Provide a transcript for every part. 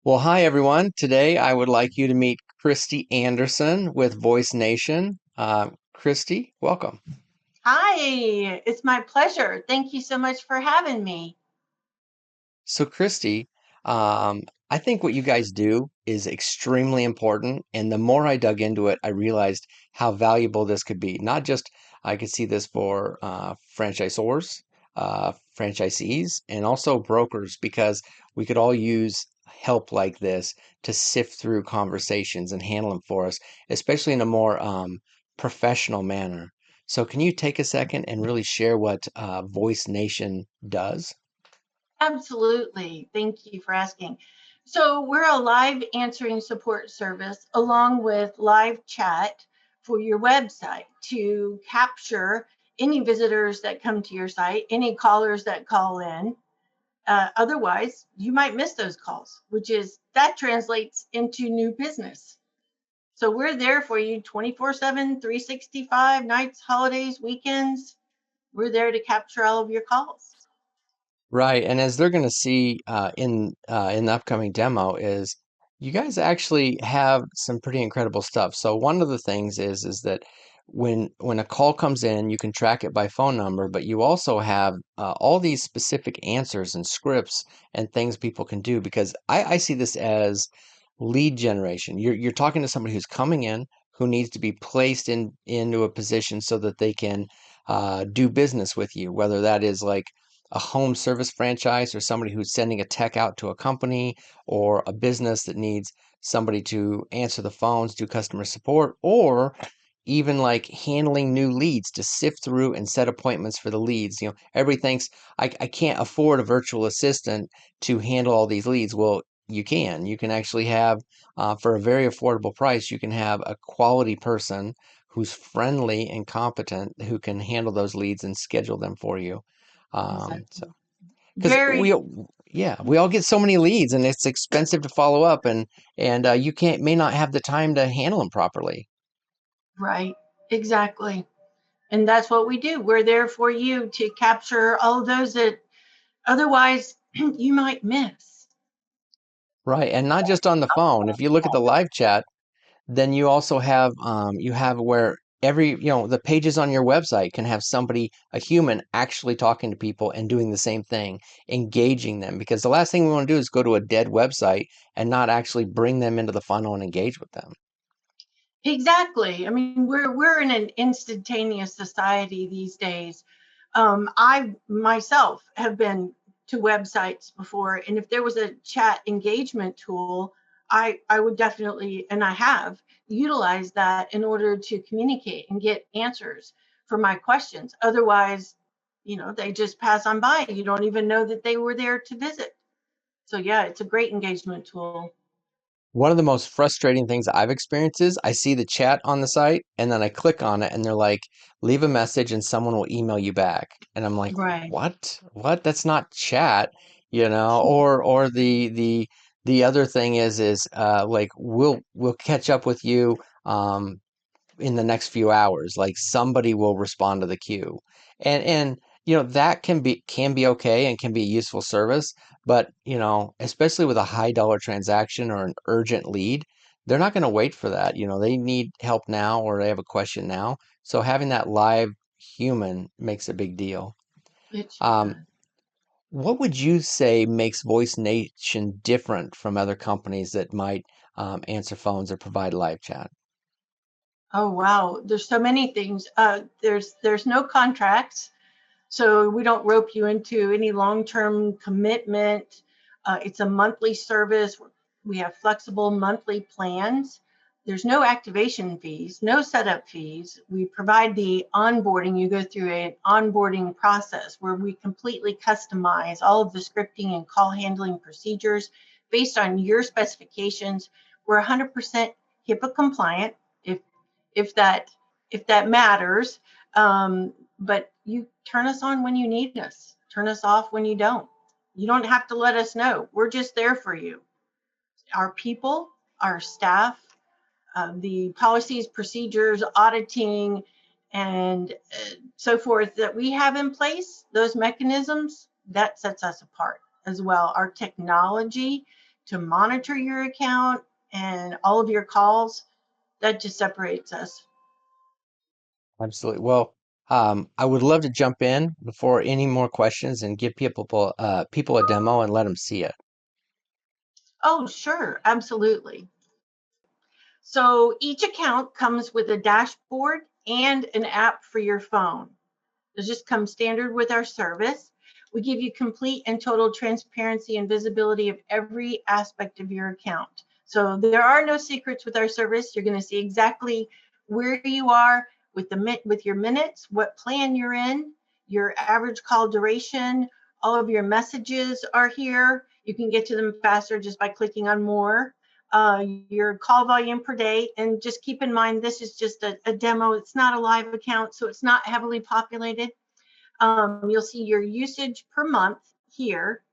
Well, hi everyone. Today I would like you to meet Kristi Anderson with VoiceNation. Kristi, welcome. Hi, it's my pleasure. Thank you so much for having me. So, Kristi, I think what you guys do is extremely important. And the more I dug into it, I realized how valuable this could be. Not just I could see this for franchisors, franchisees, and also brokers, because we could all use help like this to sift through conversations and handle them for us, especially in a more professional manner. So, can you take a second and really share what Voice Nation does? Absolutely. Thank you for asking. So, we're a live answering support service along with live chat for your website to capture any visitors that come to your site, any callers that call in. Otherwise, you might miss those calls, which is that translates into new business. So, we're there for you 24/7, 365 nights, holidays, weekends. We're there to capture all of your calls. Right, and as they're going to see in the upcoming demo is you guys actually have some pretty incredible stuff. So one of the things is that when a call comes in, you can track it by phone number, but you also have all these specific answers and scripts and things people can do because I see this as lead generation. You're talking to somebody who's coming in who needs to be placed into a position so that they can do business with you, whether that is like a home service franchise or somebody who's sending a tech out to a company or a business that needs somebody to answer the phones, do customer support, or even like handling new leads to sift through and set appointments for the leads. Everybody thinks I can't afford a virtual assistant to handle all these leads. Well, you can. You can actually have, for a very affordable price, you can have a quality person who's friendly and competent who can handle those leads and schedule them for you. So, Exactly. because Very yeah, we all get so many leads, and it's expensive to follow up, and you may not have the time to handle them properly. right. Exactly. And that's what we do. We're there for you to capture all of those that otherwise you might miss. Right, and not just on the phone. If you look at the live chat, then you also have you have where the pages on your website can have somebody, a human, actually talking to people and doing the same thing, engaging them. Because the last thing we want to do is go to a dead website and not actually bring them into the funnel and engage with them. Exactly. I mean, we're in an instantaneous society these days. I myself have been to websites before, and if there was a chat engagement tool, I would definitely, and I have utilized that in order to communicate and get answers for my questions. Otherwise, they just pass on by. You don't even know that they were there to visit. So yeah, it's a great engagement tool. One of the most frustrating things I've experienced is I see the chat on the site and then I click on it and they're like, leave a message and someone will email you back. And I'm like, Right. what? What? That's not chat, or the other thing is like we'll catch up with you in the next few hours. Like somebody will respond to the queue. And that can be okay and can be a useful service, but especially with a high dollar transaction or an urgent lead, they're not going to wait for that. They need help now or they have a question now. So having that live human makes a big deal. It sure Um, does. what would you say makes Voice Nation different from other companies that might answer phones or provide live chat? Oh wow, there's so many things. There's no contracts, so we don't rope you into any long-term commitment. It's a monthly service. We have flexible monthly plans. There's no activation fees, no setup fees. We provide the onboarding. You go through an onboarding process where we completely customize all of the scripting and call handling procedures based on your specifications. We're 100% HIPAA compliant, if if that if that matters. But you turn us on when you need us. Turn us off when you don't. You don't have to let us know. We're just there for you. Our people, our staff, the policies, procedures, auditing, and so forth that we have in place, those mechanisms, that sets us apart as well. Our technology to monitor your account and all of your calls. That just separates us. Absolutely. Well, I would love to jump in before any more questions and give people a demo and let them see it. Oh, sure, absolutely. So each account comes with a dashboard and an app for your phone. Those just come standard with our service. We give you complete and total transparency and visibility of every aspect of your account. So there are no secrets with our service. You're going to see exactly where you are with your minutes, what plan you're in, your average call duration, all of your messages are here. You can get to them faster just by clicking on more. Your call volume per day, and just keep in mind this is just a demo. It's not a live account, so it's not heavily populated. You'll see your usage per month here,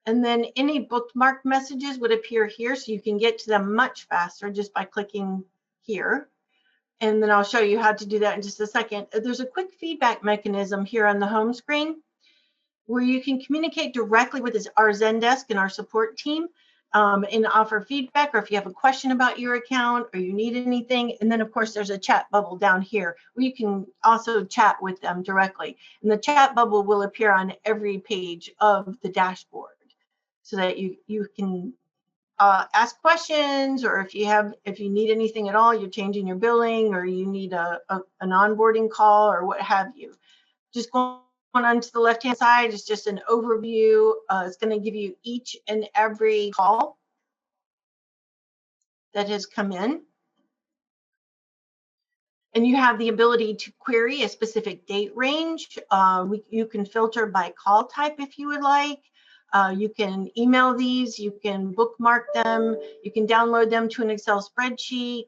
and then any bookmark messages would appear here, so you can get to them much faster just by clicking here. And then I'll show you how to do that in just a second. There's a quick feedback mechanism here on the home screen where you can communicate directly with our Zendesk and our support team, and offer feedback, or if you have a question about your account or you need anything. And then of course there's a chat bubble down here where you can also chat with them directly. And the chat bubble will appear on every page of the dashboard so that you can ask questions, or if you need anything at all, you're changing your billing, or you need an onboarding call or what have you. Just going on to the left-hand side is just an overview. It's going to give you each and every call that has come in. And you have the ability to query a specific date range. You can filter by call type if you would like. You can email these, you can bookmark them, you can download them to an Excel spreadsheet.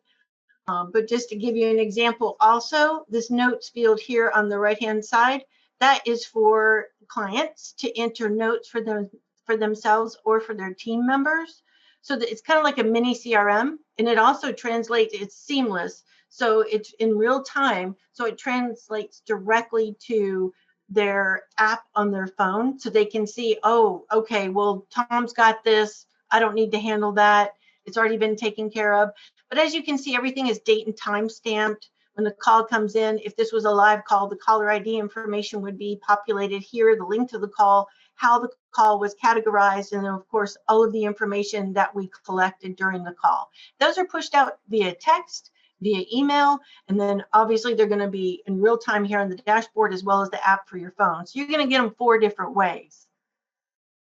But just to give you an example also, this notes field here on the right-hand side, that is for clients to enter notes for themselves or for their team members. So that it's kind of like a mini CRM, and it also translates, it's seamless. So it's in real time. So it translates directly to their app on their phone so they can see, oh, okay, well, Tom's got this. I don't need to handle that. It's already been taken care of. But as you can see, everything is date and time stamped. When the call comes in, if this was a live call, the caller ID information would be populated here, the link to the call, how the call was categorized, and then of course, all of the information that we collected during the call. Those are pushed out via text, via email, and then obviously they're going to be in real time here on the dashboard as well as the app for your phone. So you're going to get them 4 different ways.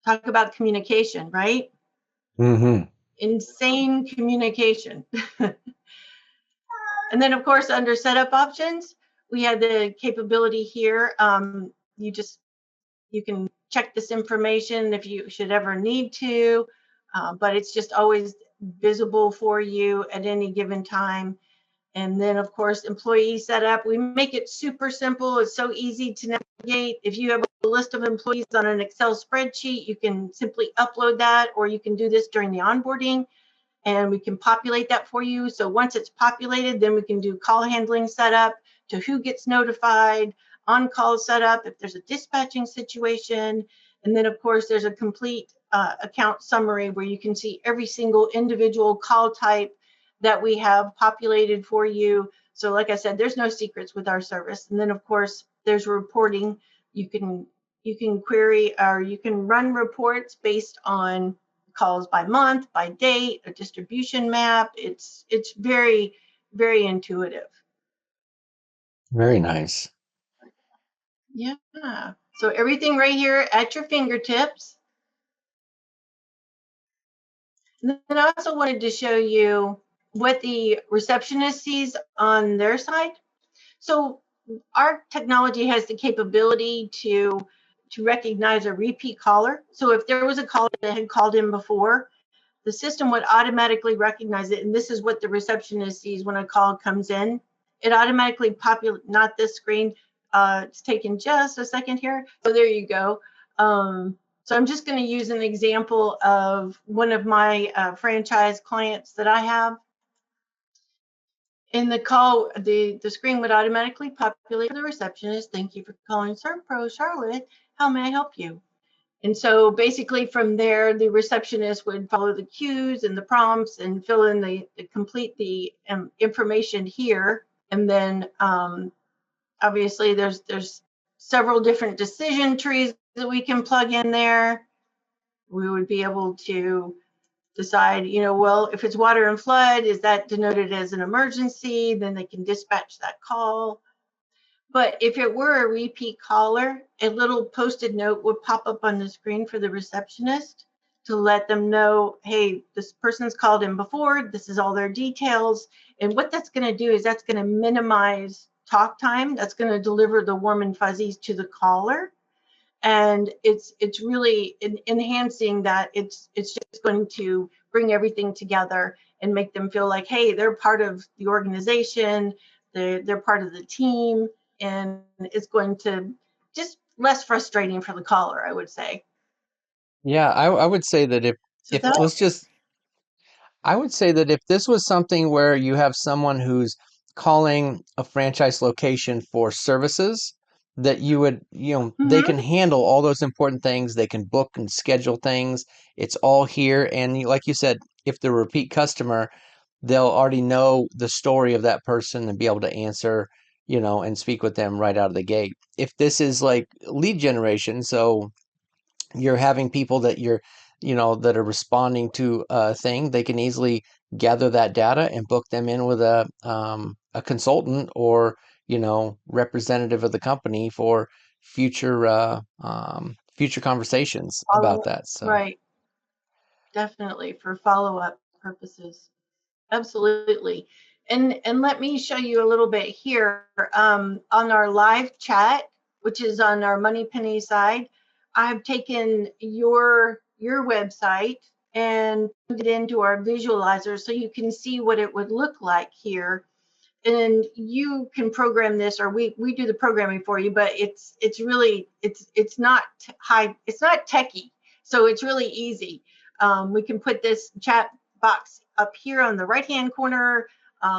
Talk about communication, right? Mm-hmm. Insane communication. And then of course, under setup options, we have the capability here. You can check this information if you should ever need to, but it's just always visible for you at any given time. And then of course, employee setup, we make it super simple. It's so easy to navigate. If you have a list of employees on an Excel spreadsheet, you can simply upload that, or you can do this during the onboarding and we can populate that for you. So once it's populated, then we can do call handling setup to who gets notified, on-call setup if there's a dispatching situation. And then of course, there's a complete account summary where you can see every single individual call type that we have populated for you. So like I said, there's no secrets with our service. And then of course, there's reporting. You can query, or you can run reports based on calls by month, by date, a distribution map. It's very, very intuitive. Very nice. Yeah. So everything right here at your fingertips. And then I also wanted to show you what the receptionist sees on their side. So our technology has the capability to recognize a repeat caller. So if there was a caller that had called in before, the system would automatically recognize it. And this is what the receptionist sees when a call comes in. It automatically populates, not this screen. It's taken just a second here. So there you go. So I'm just going to use an example of one of my franchise clients that I have. In the call, the screen would automatically populate for the receptionist. Thank you for calling FranPro, Charlotte. How may I help you? And so basically from there, the receptionist would follow the cues and the prompts and fill in complete the information here. And then obviously there's several different decision trees that we can plug in there. We would be able to decide, well, if it's water and flood, is that denoted as an emergency? Then they can dispatch that call. But if it were a repeat caller, a little post-it note would pop up on the screen for the receptionist to let them know, hey, this person's called in before, this is all their details. And what that's going to do is that's going to minimize talk time. That's going to deliver the warm and fuzzies to the caller. And it's really enhancing that. It's just going to bring everything together and make them feel like, hey, they're part of the organization, they're part of the team, and it's going to just less frustrating for the caller, I would say. Yeah, I would say that So if that, let's just I would say that if this was something where you have someone who's calling a franchise location for services, that you would, they can mm-hmm, handle all those important things. They can book and schedule things. It's all here. And like you said, if they're a repeat customer, they'll already know the story of that person and be able to answer, and speak with them right out of the gate. If this is like lead generation, so you're having people that that are responding to a thing, they can easily gather that data and book them in with a consultant or representative of the company for future conversations about follow, that. So right, definitely for follow-up purposes. Absolutely. And let me show you a little bit here on our live chat, which is on our Money Penny side. I've taken your website and put it into our visualizer so you can see what it would look like here. And you can program this, or we do the programming for you, but it's really it's not high, it's not techy, so it's really easy. We can put this chat box up here on the right hand corner,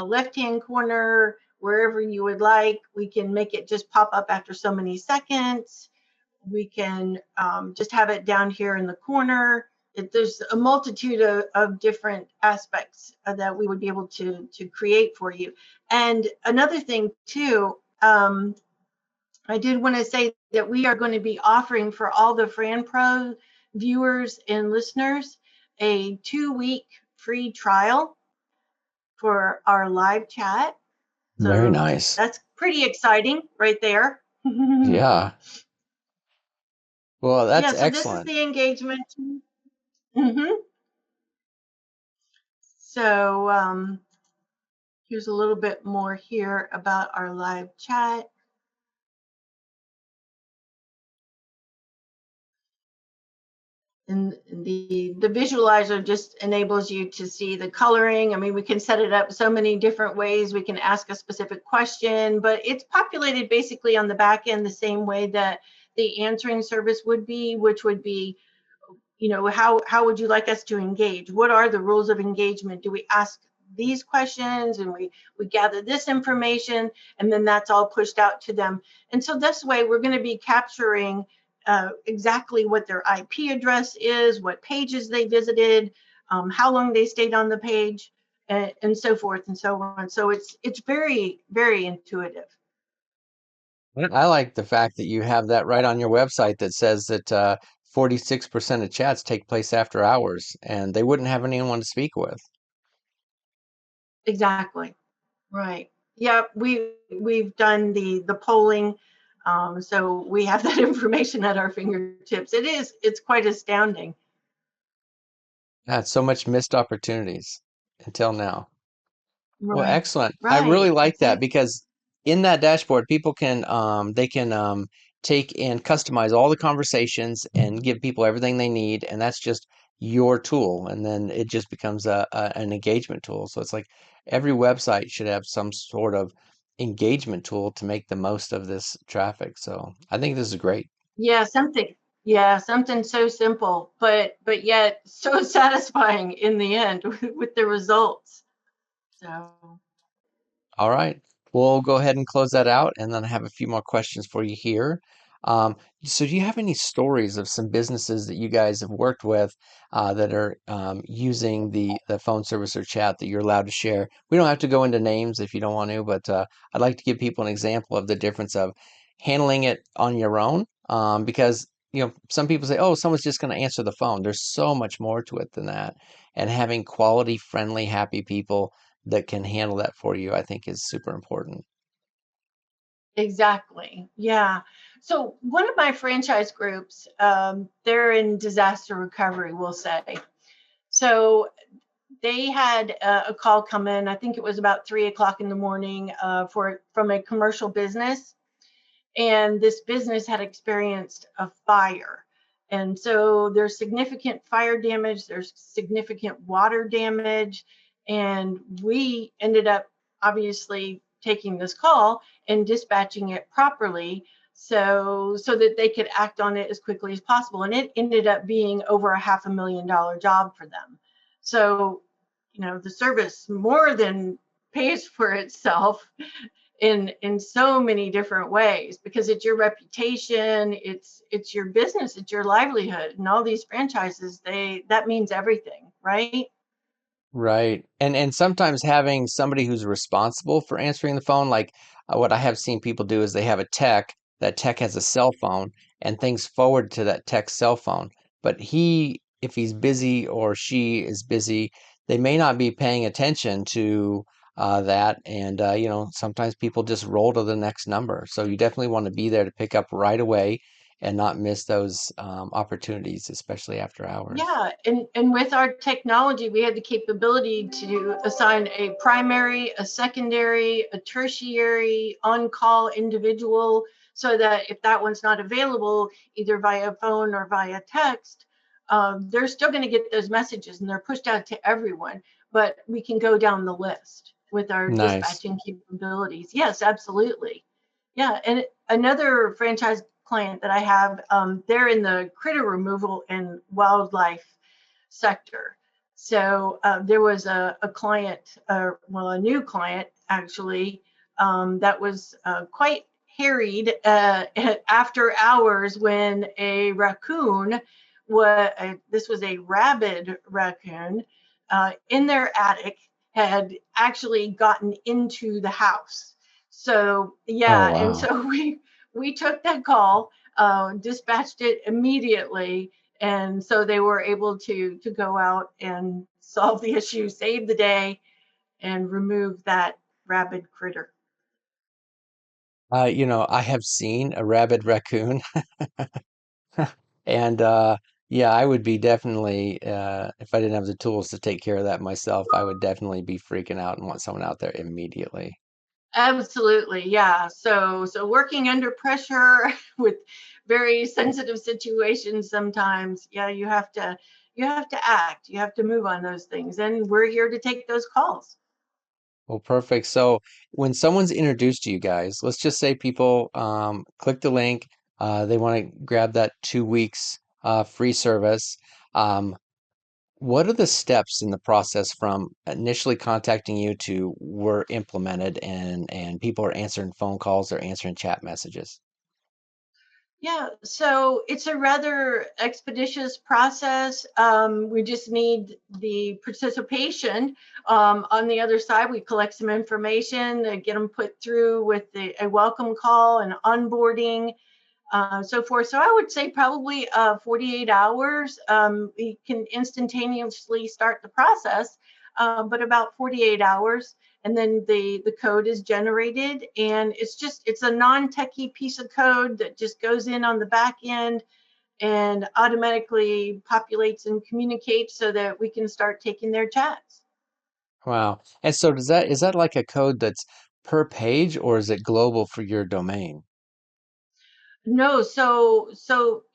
left hand corner, wherever you would like. We can make it just pop up after so many seconds. We can just have it down here in the corner. There's a multitude of different aspects that we would be able to create for you. And another thing too, I did want to say that we are going to be offering for all the FranPro viewers and listeners a 2-week free trial for our live chat. very So nice. that's pretty exciting right there. Yeah. Well, that's Yeah, so this is excellent. the engagement. Mm-hmm. So here's a little bit more here about our live chat. And the visualizer just enables you to see the coloring. I mean, we can set it up so many different ways. We can ask a specific question, but it's populated basically on the back end the same way that the answering service would be, which would be, how would you like us to engage? What are the rules of engagement? Do we ask these questions and we gather this information, and then that's all pushed out to them? And so this way we're going to be capturing exactly what their IP address is, what pages they visited, how long they stayed on the page, and so forth and so on. So it's very, very intuitive. I like the fact that you have that right on your website that says that 46% of chats take place after hours and they wouldn't have anyone to speak with. Exactly. Right. Yeah, we've done the polling, so we have that information at our fingertips. It's quite astounding. Had so much missed opportunities until now. Well, Right. excellent. I really Right. like That's that it. because in that dashboard, people can they can take and customize all the conversations and give people everything they need, and that's just your tool, and then it just becomes an engagement tool. So it's like every website should have some sort of engagement tool to make the most of this traffic. So I think this is great. Yeah, something. Yeah, something so simple, but yet so satisfying in the end with the results. So All right, we'll go ahead and close that out, and then I have a few more questions for you here. So do you have any stories of some businesses that you guys have worked with that are using the phone service or chat that you're allowed to share? We don't have to go into names if you don't want to, but I'd like to give people an example of the difference of handling it on your own, because some people say, "Oh, someone's just going to answer the phone." There's so much more to it than that, and having quality, friendly, happy people that can handle that for you, I think, is super important. Exactly. Yeah. So one of my franchise groups, they're in disaster recovery, we'll say. So they had a call come in. I think it was about 3 o'clock in the morning from a commercial business, and this business had experienced a fire. And so there's significant fire damage, there's significant water damage, and we ended up obviously taking this call and dispatching it properly so that they could act on it as quickly as possible. And it ended up being over a $500,000 job for them. So, the service more than pays for itself in so many different ways, because it's your reputation, it's your business, it's your livelihood, and all these franchises, that means everything, right? Right. And sometimes having somebody who's responsible for answering the phone, like what I have seen people do is they have a tech, that tech has a cell phone and things forward to that tech's cell phone. But if he's busy or she is busy, they may not be paying attention to that. And, sometimes people just roll to the next number. So you definitely want to be there to pick up right away and not miss those opportunities, especially after hours. Yeah, and with our technology, we had the capability to assign a primary, a secondary, a tertiary on-call individual, so that if that one's not available, either via phone or via text, they're still going to get those messages and they're pushed out to everyone. But we can go down the list with our Nice. dispatching capabilities. Yes, absolutely. Yeah, and another franchise client that I have, they're in the critter removal and wildlife sector. So there was a client, well, a new client actually, that was quite harried after hours when a raccoon, this was a rabid raccoon, in their attic had actually gotten into the house. So Oh, yeah, and wow. so we took that call, dispatched it immediately, and so they were able to go out and solve the issue, save the day, and remove that rabid critter. I have seen a rabid raccoon, and yeah, I would be definitely, if I didn't have the tools to take care of that myself, I would definitely be freaking out and want someone out there immediately. Absolutely, yeah. So working under pressure with very sensitive situations sometimes, yeah, you have to act, you have to move on those things, and we're here to take those calls. Well, perfect. So when someone's introduced to you guys, let's just say people click the link, they want to grab that 2 weeks free service. Um, What are the steps in the process from initially contacting you to we're implemented and people are answering phone calls or answering chat messages? Yeah, so it's a rather expeditious process. We just need the participation. On the other side, we collect some information, get them put through with a welcome call and onboarding, so forth. So I would say probably 48 hours. We can instantaneously start the process, but about 48 hours. And then the code is generated, and it's a non-techie piece of code that just goes in on the back end and automatically populates and communicates so that we can start taking their chats. Wow. And so is that like a code that's per page or is it global for your domain? No, so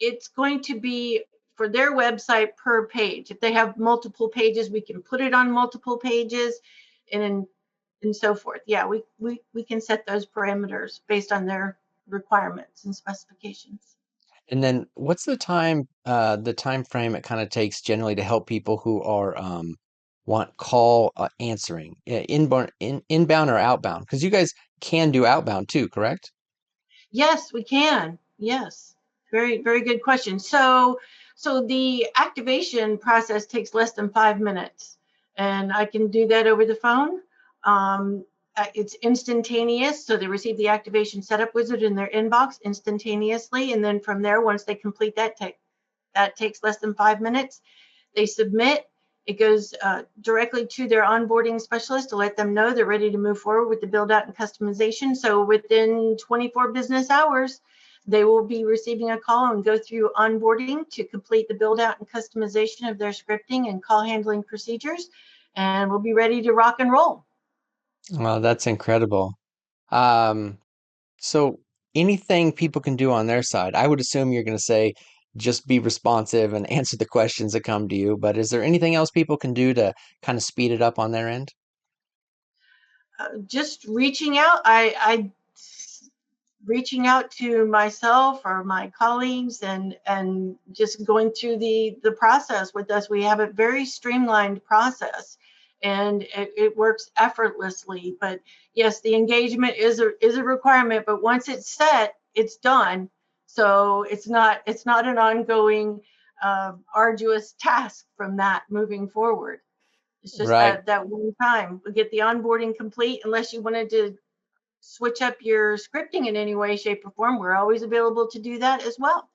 it's going to be for their website per page. If they have multiple pages, we can put it on multiple pages, and and so forth. Yeah, we can set those parameters based on their requirements and specifications. And then what's the time frame it kind of takes generally to help people who are want call answering, inbound or outbound? Because you guys can do outbound too, correct? Yes, we can. Yes, very, very good question. So the activation process takes less than 5 minutes, and I can do that over the phone. It's instantaneous, so they receive the activation setup wizard in their inbox instantaneously, and then from there, once they complete that takes less than 5 minutes. They submit. It goes directly to their onboarding specialist to let them know they're ready to move forward with the build out and customization. So within 24 business hours, they will be receiving a call and go through onboarding to complete the build out and customization of their scripting and call handling procedures. And we'll be ready to rock and roll. Well, that's incredible. Um, so anything people can do on their side, I would assume you're going to say just be responsive and answer the questions that come to you. But is there anything else people can do to kind of speed it up on their end? Just reaching out. I reaching out to myself or my colleagues and just going through the process with us. We have a very streamlined process, and it works effortlessly. But yes, the engagement is a requirement, but once it's set, it's done. So it's not an ongoing arduous task from that moving forward. It's just Right. that one time we get the onboarding complete. Unless you wanted to switch up your scripting in any way, shape, or form, we're always available to do that as well.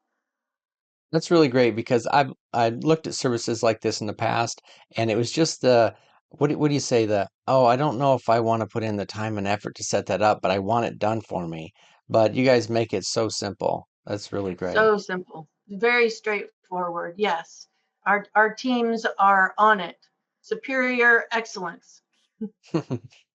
That's really great because I looked at services like this in the past, and it was just the what do you say, the oh, I don't know if I want to put in the time and effort to set that up, but I want it done for me. But you guys make it so simple. That's really great. So simple, very straightforward. Yes, our teams are on it. Superior excellence.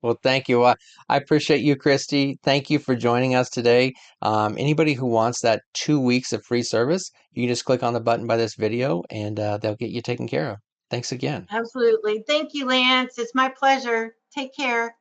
Well, thank you. I appreciate you, Kristi. Thank you for joining us today. Anybody who wants that 2 weeks of free service, you can just click on the button by this video and they'll get you taken care of. Thanks again. Absolutely. Thank you, Lance. It's my pleasure. Take care.